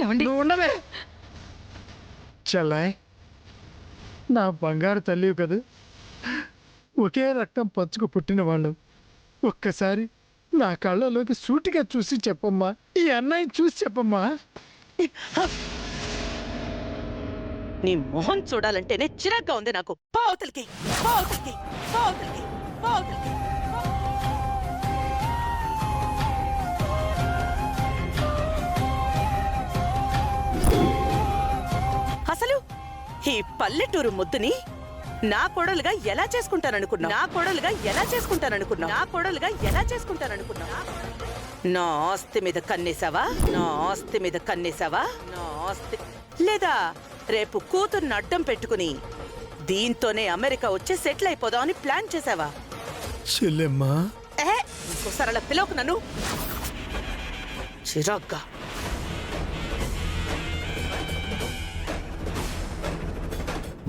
ఏమండి? నువ్వు ఉండవే చెల్లాయ్, నా బంగారు తల్లివి కదా, ఒకే రక్తం పంచుకు పుట్టిన వాళ్ళు. ఒక్కసారి నా కళ్ళలోకి సూటిగా చూసి చెప్పమ్మా, ఈ అన్నయ్య చూసి చెప్పమ్మా. నీ మొహం చూడాలంటేనే చిరాగ్గా ఉంది నాకు. పావుతలకి పావుతలకి పావుతలకి పావుతలకి. అసలు ఈ పల్లెటూరు ముద్దుని నా కోడలుగా ఎలా చేసుకుంటాననుకున్నా? నా కోడలుగా ఎలా చేసుకుంటాననుకున్నా? నా కోడలుగా ఎలా చేసుకుంటాననుకున్నా? నా ఆస్తి మీద కన్నేసావా? నా ఆస్తి మీద కన్నేసావా? నా ఆస్తి లేదా రేపు కూతుర్ని అడ్డం పెట్టుకుని దీంతోనే అమెరికా వచ్చి సెటిల్ అయిపోదామని ప్లాన్ చేసావా? చెల్లెమ్మా, ఇంకోసారి అలా పిలవకు నన్ను. చిరాగ్గా.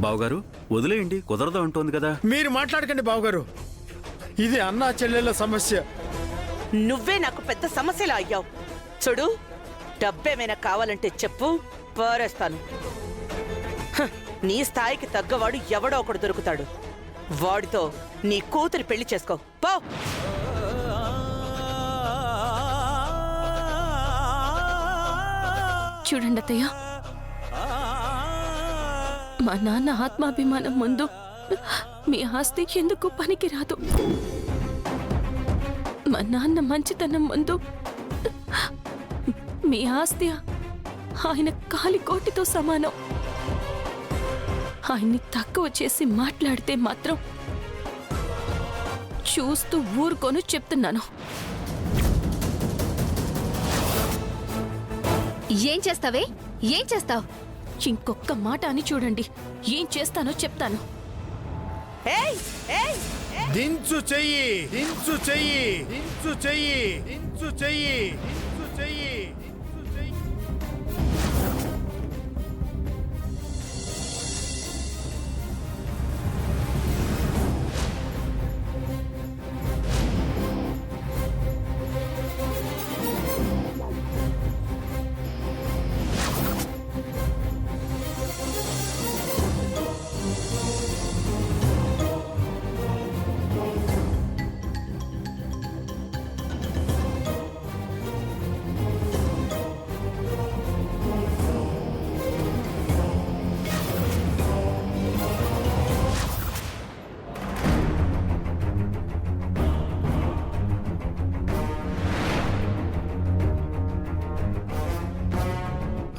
బావగారు వదిలేయండి, కుదరదు అంటోంది కదా. మీరు మాట్లాడకండి బావగారు, ఇది అన్నా చెల్లెళ్ళ సమస్య. నువ్వే నాకు పెద్ద సమస్యలా అయ్యావు. చూడు, డబ్బేమైనా కావాలంటే చెప్పు, పారేస్తాను. నీ స్థాయికి తగ్గవాడు ఎవడో ఒకడు దొరుకుతాడు. వాడితో నీ కూతురి పెళ్లి చేసుకో పో. చూడండి అత్తయ్య, మా నాన్న ఆత్మాభిమానం ముందు మీ ఆస్తి ఎందుకు పనికి రాదు. మా నాన్న మంచితనం ముందు మీ ఆస్తి ఆయన కాలికోటితో సమానం. ఆయన్ని తక్కువ చేసి మాట్లాడితే మాత్రం చూస్తూ ఊరుకోను చెప్తున్నాను. ఏం చేస్తావే? ఏం చేస్తావు? ఇంకొక్క మాట అని చూడండి, ఏం చేస్తానో చెప్తాను. దించు చెయ్యి, దించు చెయ్యి, దించు చెయ్యి, దించు చెయ్యి, దించు చెయ్యి.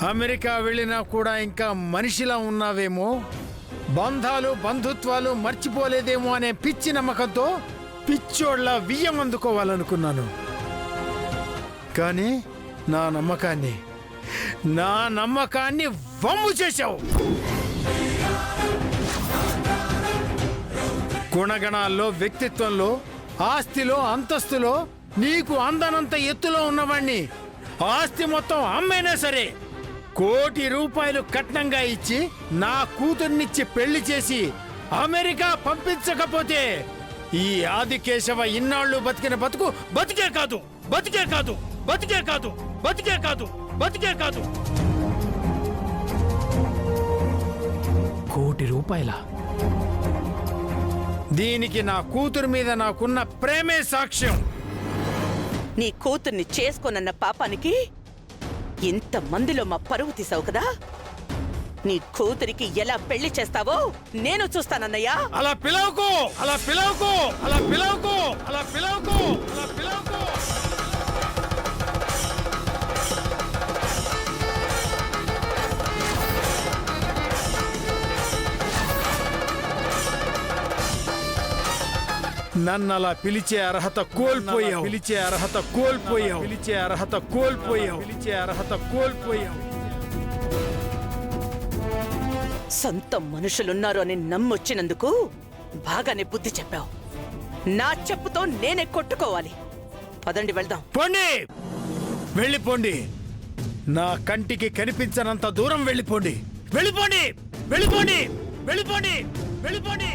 అమెరికా వెళ్ళినా కూడా ఇంకా మనిషిలా ఉన్నావేమో, బంధాలు బంధుత్వాలు మర్చిపోలేదేమో అనే పిచ్చి నమ్మకంతో పిచ్చోళ్ళ వియ్యం అందుకోవాలనుకున్నాను. కానీ నా నమ్మకాన్ని వమ్ము చేశావు. గుణగణాల్లో, వ్యక్తిత్వంలో, ఆస్తిలో, అంతస్తులో నీకు అందనంత ఎత్తులో ఉన్నవాణ్ణి ఆస్తి మొత్తం అమ్మైనా సరే ₹1,00,00,000 కట్నంగా ఇచ్చి నా కూతుర్నిచ్చి పెళ్లి చేసి అమెరికా పంపించకపోతే ఈ ఆదికేశవ ఇన్నాళ్ళు బతికిన బతుకు బతికే కాదు, బతికే కాదు, బతికే కాదు, బతికే కాదు, బతికే కాదు. ₹1,00,00,000. దీనికి నా కూతురు మీద నాకున్న ప్రేమే సాక్ష్యం. నీ కూతుర్ని చేసుకోనన్న పాపానికి ఇంత మందిలో మా పరువు తీసావు కదా. నీ కూతురికి ఎలా పెళ్లి చేస్తావో నేను చూస్తానన్నయ్యా. అలా పిలవకు, అలా పిలవకు, అలా పిలవకు, అలా పిలవకు, అలా పిలవకు. నన్నలా పిలిచే అర్హత కోల్పోయావు, పిలిచే అర్హత కోల్పోయావు, పిలిచే అర్హత కోల్పోయావు, పిలిచే అర్హత కోల్పోయావు. సొంత మనుషులున్నారు అని నమ్మొచ్చినందుకు బాగానే బుద్ధి చెప్పావు. నా చెప్పుతో నేనే కొట్టుకోవాలి. పదండి వెళ్దాం. పోండి, వెళ్ళిపోండి. నా కంటికి కనిపించనంత దూరం వెళ్ళిపోండి, వెళ్ళిపోండి, వెళ్ళిపోండి, వెళ్ళిపోండి, వెళ్ళిపోండి.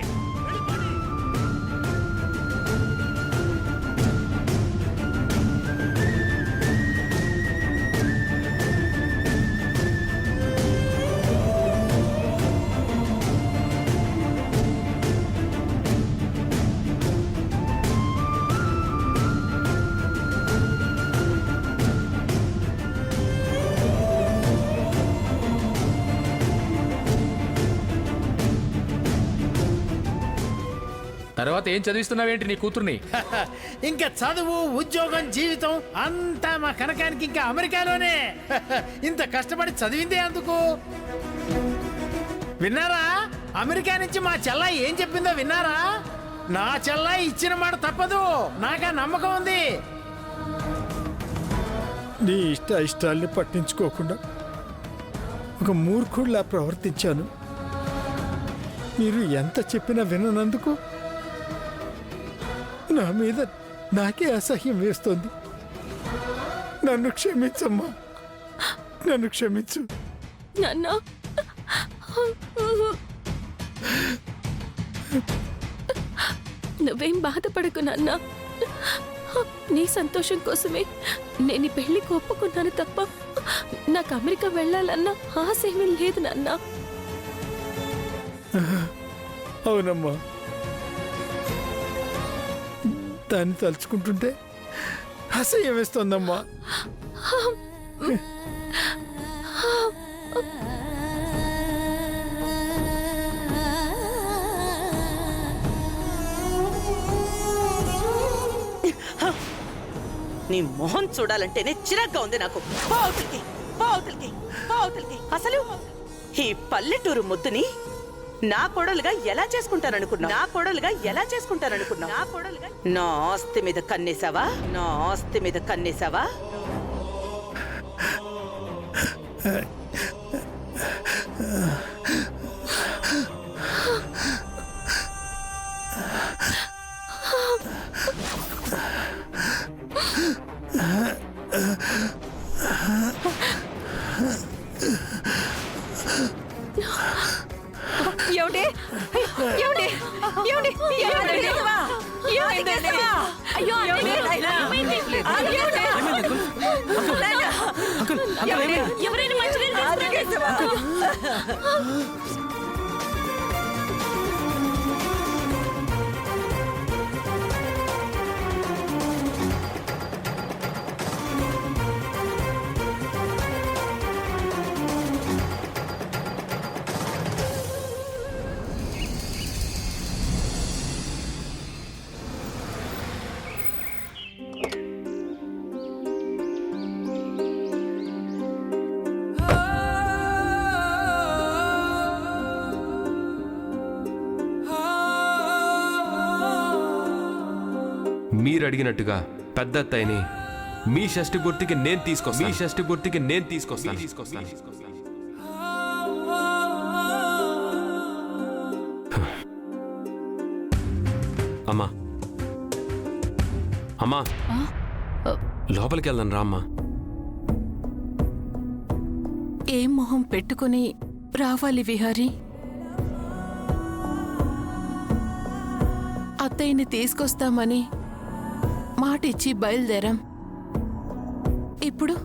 తర్వాత ఏం చదివిస్తున్నావేంటి నీ కూతుర్ని? ఇంకా చదువు, ఉద్యోగం, జీవితం అంతా మా కనకానికి ఇంకా అమెరికాలోనే. ఇంత కష్టపడి చదివిందే అందుకు. విన్నారా? అమెరికా నుంచి మా చెల్లాయి ఏం చెప్పిందో విన్నారా? నా చెల్లాయి ఇచ్చిన మాట తప్పదు, నాకా నమ్మకం ఉంది. నీ ఇష్టాల్ని పట్టించుకోకుండా ఒక మూర్ఖుడిలా ప్రవర్తించాను. మీరు ఎంత చెప్పినా విననందుకు నా మీద నాకే అసహ్యం వేస్తోంది. నన్ను క్షమించమ్మా, నన్ను క్షమించు. నాన్న, నువ్వేం బాధపడకు నాన్న. నీ సంతోషం కోసమే నేను ఈ పెళ్లికి ఒప్పుకున్నాను తప్ప నాకు అమెరికా వెళ్ళాలన్న ఆశ ఏమీ లేదు నాన్న. అవునమ్మా, దాన్ని తలుచుకుంటుంటే అసహ్యం వేస్తోందమ్మా. నీ మొహం చూడాలంటేనే చిరాగ్గా ఉంది నాకు. పావుతులకి పావుతులకి పావుతులకి. అసలు ఈ పల్లెటూరు ముద్దుని నా కోడలుగా ఎలా చేసుకుంటాననుకున్నా? నా కోడలుగా ఎలా చేసుకుంటాననుకున్నా? నా కోడలుగా నా ఆస్తి మీద కన్నేసావా? నా ఆస్తి మీద కన్నేసావా? ఏమండి? ఏమండి? ఏమండి? ఏమండి? ఏమైందండి? అయ్యో, ఎవరైనా మంచినీళ్ళు తీసుకురండి. మీరు అడిగినట్టుగా పెద్ద అత్తయ్యని మీ షష్టి పూర్తికి నేను తీసుకొస్తాను. మీ షష్టి పూర్తికి నేను తీసుకొస్తాను. అమ్మా, అమ్మా, లోపలికి వెళ్దాం రా అమ్మా. ఏం మొహం పెట్టుకుని రావాలి విహారీ? అత్తయ్యని తీసుకొస్తామని మాటిచ్చి బయలుదేరాం. ఇప్పుడు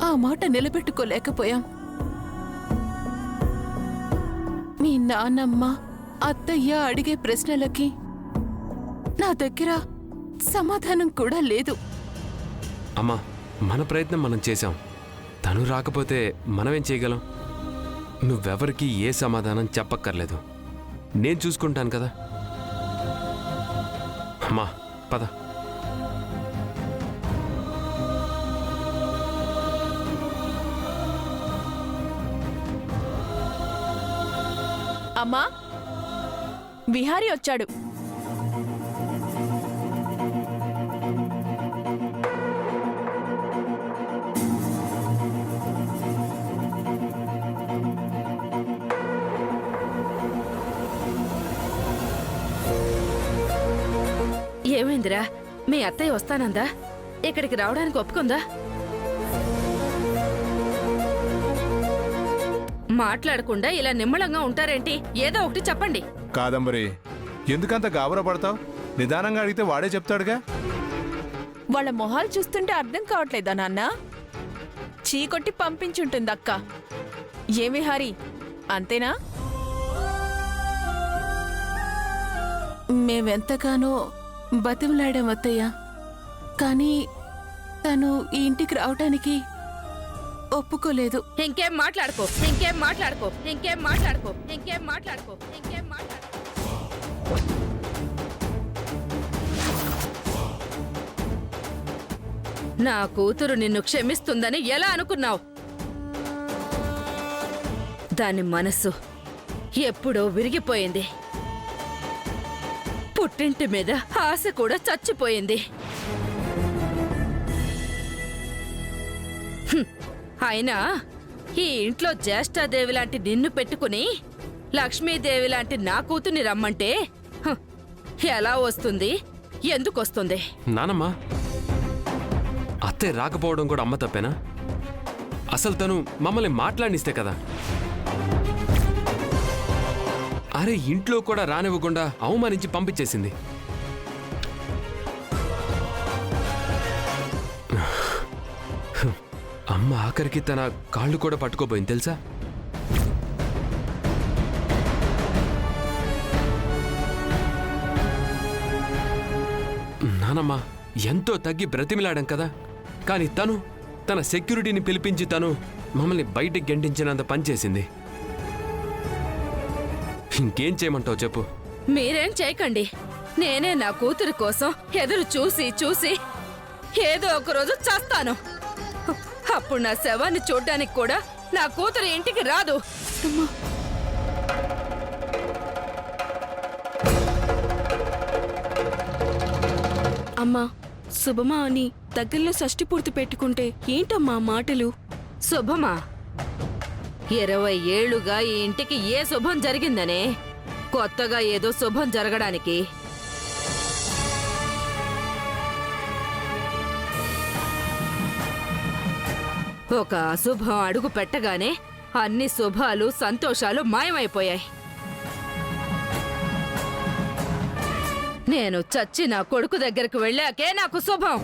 ఆ మాట నిలబెట్టుకోలేకపోయాం. మీ నాన్నమ్మ, అత్తయ్య అడిగే ప్రశ్నలకి నా దగ్గర సమాధానం కూడా లేదు. అమ్మా, మన ప్రయత్నం మనం చేశాం. తను రాకపోతే మనమేం చేయగలం? నువ్వెవరికి ఏ సమాధానం చెప్పక్కర్లేదు, నేను చూసుకుంటాను కదా. అమ్మా, పద. అమ్మా, విహారీ వచ్చాడు. ఏమైందిరా? మీ అత్తయ్య వస్తానందా? ఇక్కడికి రావడానికి ఒప్పుకుందా? మాట్లాడకుండా ఇలా నిమ్మళంగా ఉంటారేంటి? ఏదో ఒకటి చెప్పండి. కాదంబరి, ఎందుకంత గాబరా పడతావు? నిదానంగా అడిగితే వాడే చెప్తాడుగా. వాళ్ళ మొహాలు చూస్తుంటే అర్థం కావట్లేదా నాన్న? చీకొట్టి పంపించుంటుంది అక్క. ఏ విహారీ, అంతేనా? మేమెంతగానో బతిమలాడాం అత్తయ్య, కానీ తను ఈ ఇంటికి రావటానికి ఒప్పుకోలేదు. ఇంకేం మాట్లాడుకో, ఇంకేం మాట్లాడుకో, ఇంకేం మాట్లాడుకో, ఇంకేం మాట్లాడుకో, ఇంకేం మాట్లాడుకో. నా కూతురు నిన్ను క్షమిస్తుందని ఎలా అనుకున్నావు? దాని మనసు ఎప్పుడో విరిగిపోయింది. పుట్టింటి మీద ఆశ కూడా చచ్చిపోయింది. అయినా ఈ ఇంట్లో జ్యేష్ఠాదేవి లాంటి నిన్ను పెట్టుకుని లక్ష్మీదేవి లాంటి నా కూతుర్ని రమ్మంటే ఎలా వస్తుంది? ఎందుకొస్తుంది? నానమ్మ, అత్తయ్య రాకపోవడం కూడా అమ్మ తప్పేనా? అసలు తను మమ్మల్ని మాట్లాడిస్తే కదా. అరే, ఇంట్లో కూడా రానివ్వకుండా అవమానించి పంపించేసింది. అమ్మ ఆఖరికి తన కాళ్ళు కూడా పట్టుకోపోయింది తెలుసా? నానమ్మ ఎంతో తగ్గి బ్రతిమిలాడాం కదా, కానీ తన సెక్యూరిటీని పిలిపించి తను మమ్మల్ని బయటికి గెంటించినంత పనిచేసింది. ఇంకేం చేయమంటావు చెప్పు? మీరేం చేయకండి. నేనే నా కూతురి కోసం ఎదురు చూసి చూసి ఏదో ఒక రోజు చస్తాను. అప్పుడు నా శవాన్ని చూడ్డానికి కూడా నా కూతురు ఇంటికి రాదు. అమ్మా, శుభమా అని దగ్గరలో షష్ఠి పూర్తి పెట్టుకుంటే ఏంటమ్మా మాటలు? శుభమా? 20 ఏళ్లుగా ఈ ఇంటికి ఏ శుభం జరిగిందనే కొత్తగా ఏదో శుభం జరగడానికి? ఒక అశుభం అడుగు పెట్టగానే అన్ని శుభాలు సంతోషాలు మాయమైపోయాయి. నేను చచ్చి నా కొడుకు దగ్గరకు వెళ్ళాకే నాకు శుభం.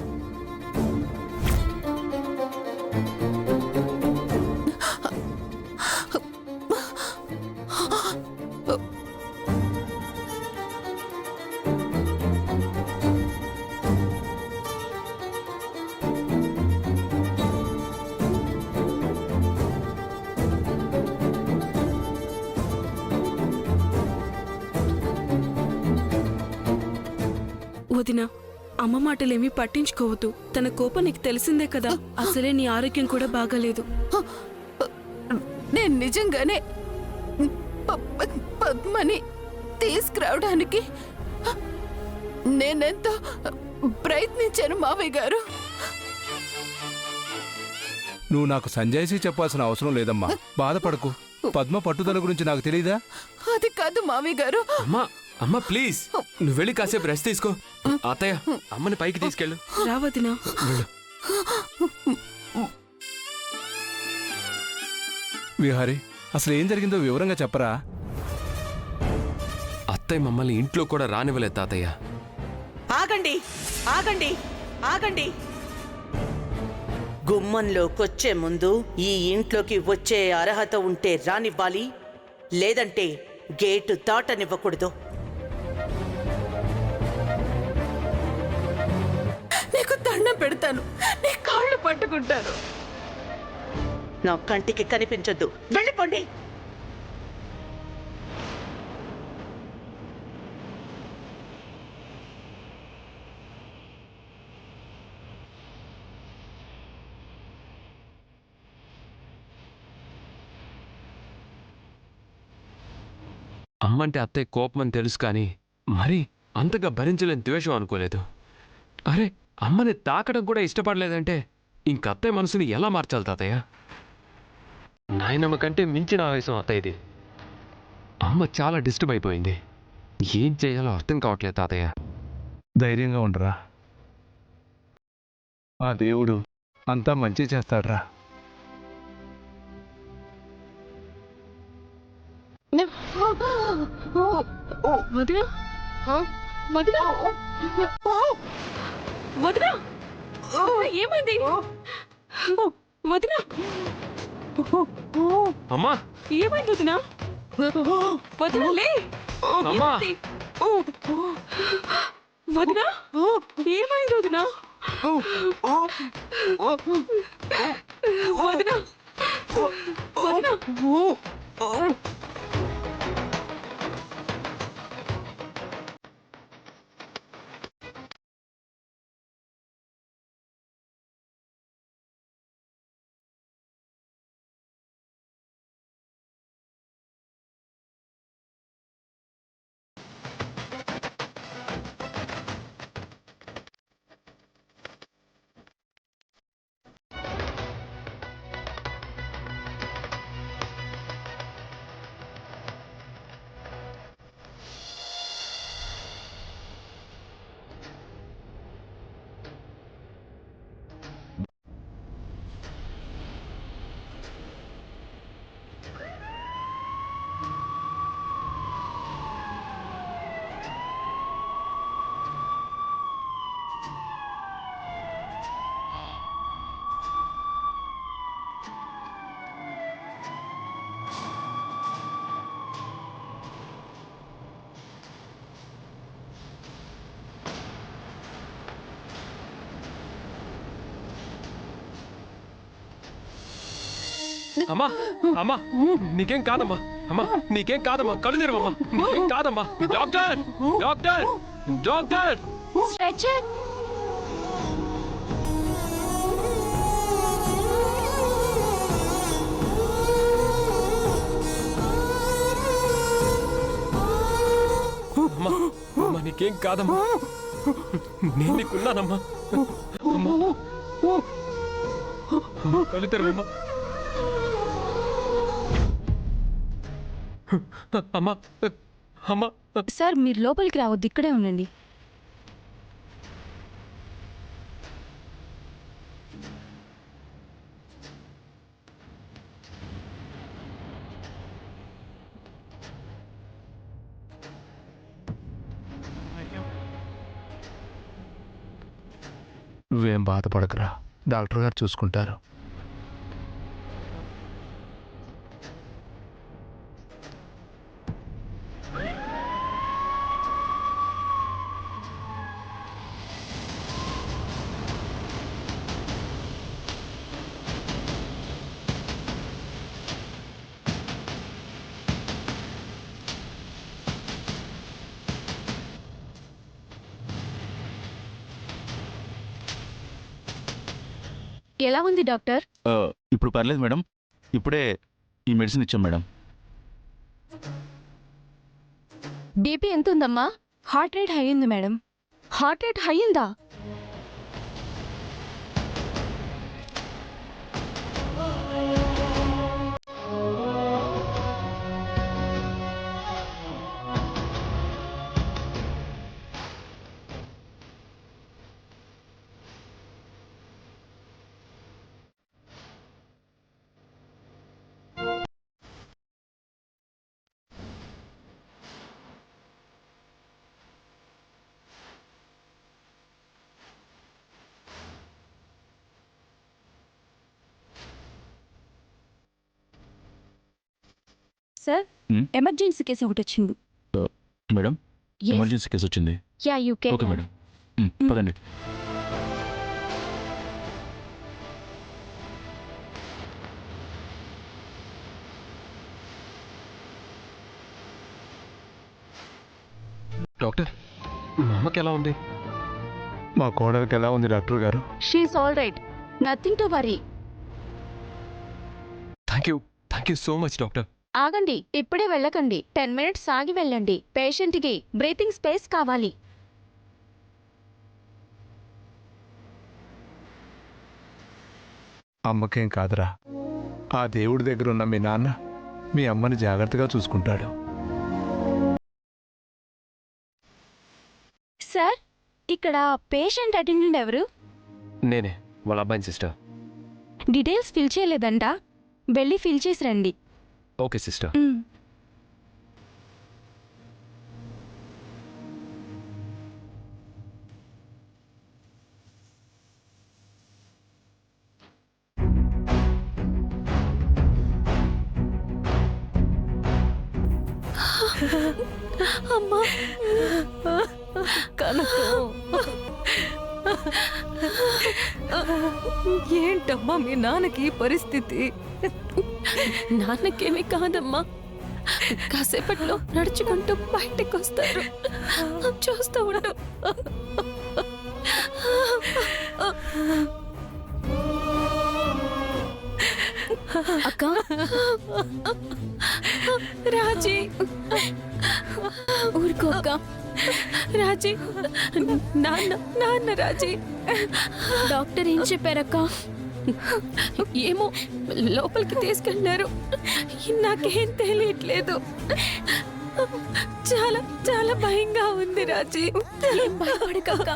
వదినా, అమ్మ మాటలేమీ పట్టించుకోవద్దు. తన కోపం నీకు తెలిసిందే కదా. అసలే నీ ఆరోగ్యం కూడా బాగాలేదు. నేను నిజంగానే పద్మని తీసుకురావడానికి నేనెంతో ప్రయత్నించాను మావయ్య గారు. నువ్వు నాకు సంజాయిషీ చెప్పాల్సిన అవసరం లేదమ్మా. బాధపడకు. పద్మ పట్టుదల గురించి నాకు తెలీదా? అది కాదు మావయ్య గారు. అమ్మా ప్లీజ్, నువ్వు వెళ్ళి కాసేపు రెస్ట్ తీసుకో. అత్తయ్య, అమ్మని పైకి తీసుకెళ్ళు. రా వదినా. విహారి, అసలు ఏం జరిగిందో వివరంగా చెప్పరా? అత్తయ్య మమ్మల్ని ఇంట్లో కూడా రానివ్వలేదు తాతయ్య. ఆగండి, ఆగండి, ఆగండి. గుమ్మంలోకొచ్చే ముందు ఈ ఇంట్లోకి వచ్చే అర్హత ఉంటే రానివ్వాలి, లేదంటే గేటు దాటనివ్వకూడదు. నీకు దండం పెడతాను, నీ కాళ్ళు పట్టుకుంటాను. నా కంటికి కనిపించొద్దు, వెళ్ళిపోండి. అమ్మంటే అత్తయ్య కోపం అని తెలుసు, కానీ మరి అంతగా భరించలేని ద్వేషం అనుకోలేదు. అరే, అమ్మని తాకడం కూడా ఇష్టపడలేదంటే ఇంక అత్తయ్య మనసుని ఎలా మార్చాలి తాతయ్య? నాయనమ్మ కంటే మించిన ఆవేశం అత్తయ్యది. అమ్మ చాలా డిస్టర్బ్ అయిపోయింది. ఏం చేయాలో అర్థం కావట్లేదు తాతయ్య. ధైర్యంగా ఉండరా. ఆ దేవుడు అంతా మంచి చేస్తాడ్రా. వదినా, వదినా, వదినా, ఏమైంది వదినా? అమ్మా, ఏమైంది వదినా? వదినా లే. అమ్మా, వదినా, ఏమైంది వదినా? వదినా, వదినా. అమ్మా అమ్మా నీకేం కాదమ్మా అమ్మా నీకేం కాదమ్మా కళ్ళు తెరవమ్మా నీకేం కాదమ్మా డాక్టర్ డాక్టర్ డాక్టర్ స్ట్రెచర్. అమ్మా అమ్మా నీకేం కాదమ్మా నేను నీకున్నానమ్మా అమ్మా కళ్ళు తెరవమ్మా అమ్మా అమ్మా సార్ మీరు లోపలికి రావద్దు, ఇక్కడే ఉండండి. నువ్వేం బాధపడకురా, డాక్టర్ గారు చూసుకుంటారు. ఎలా ఉంది డాక్టర్? ఇప్పుడు పర్లేదు మేడం, ఇప్పుడే ఈ మెడిసిన్ ఇచ్చాం మేడం. బీపీ ఎంత ఉందమ్మా? హార్ట్ రేట్ హై ఉంది మేడం. హార్ట్ రేట్ హై ఉందా? సార్ ఎమర్జెన్సీ కేసు ఒకటి వచ్చింది. మేడం ఎమర్జెన్సీ కేసు వచ్చింది. Yeah you can. Okay madam, పదండి. డాక్టర్ మా అమ్మకి ఎలా ఉంది? మా కోడలికి ఎలా ఉంది డాక్టర్ గారు? She's all right, nothing to worry. Thank you so much doctor. ఆగండి, ఇప్పుడే వెళ్ళకండి. 10 మినిట్స్ ఆగి వెళ్ళండి. పేషెంట్కి బ్రీతింగ్ స్పేస్ కావాలి. అమ్మకేం కాదురా, ఆ దేవుడి దగ్గర ఉన్న మీ నాన్న మీ అమ్మని జాగ్రత్తగా చూసుకుంటాడు. సార్, ఇక్కడ పేషెంట్ అటెండెంట్ ఎవరు? నేనే, వాళ్ళ అబ్బాయిని సిస్టర్. డీటెయిల్స్ ఫిల్ చేయలేదంట, వెళ్ళి ఫిల్ చేసి రండి. Okay sister. అమ్మా కనకం, ఏంటమ్మా మీ నాన్నకి ఈ పరిస్థితి? నాన్నకేమీ కాదమ్మా, కాసేపట్లో నడుచుకుంటూ బయటకు వస్తారు, చూస్తూ ఉండు. అక్క, రాజీ ఊరుకో అక్క. రాజీ, నాన్న రాజీ. డాక్టర్ ఏం చెప్పారక్క? ఏమో, లోపలికి తీసుకెళ్లారు, నాకేం తెలియట్లేదు. చాలా చాలా భయంగా ఉంది రాజీ. భయపడకక్క.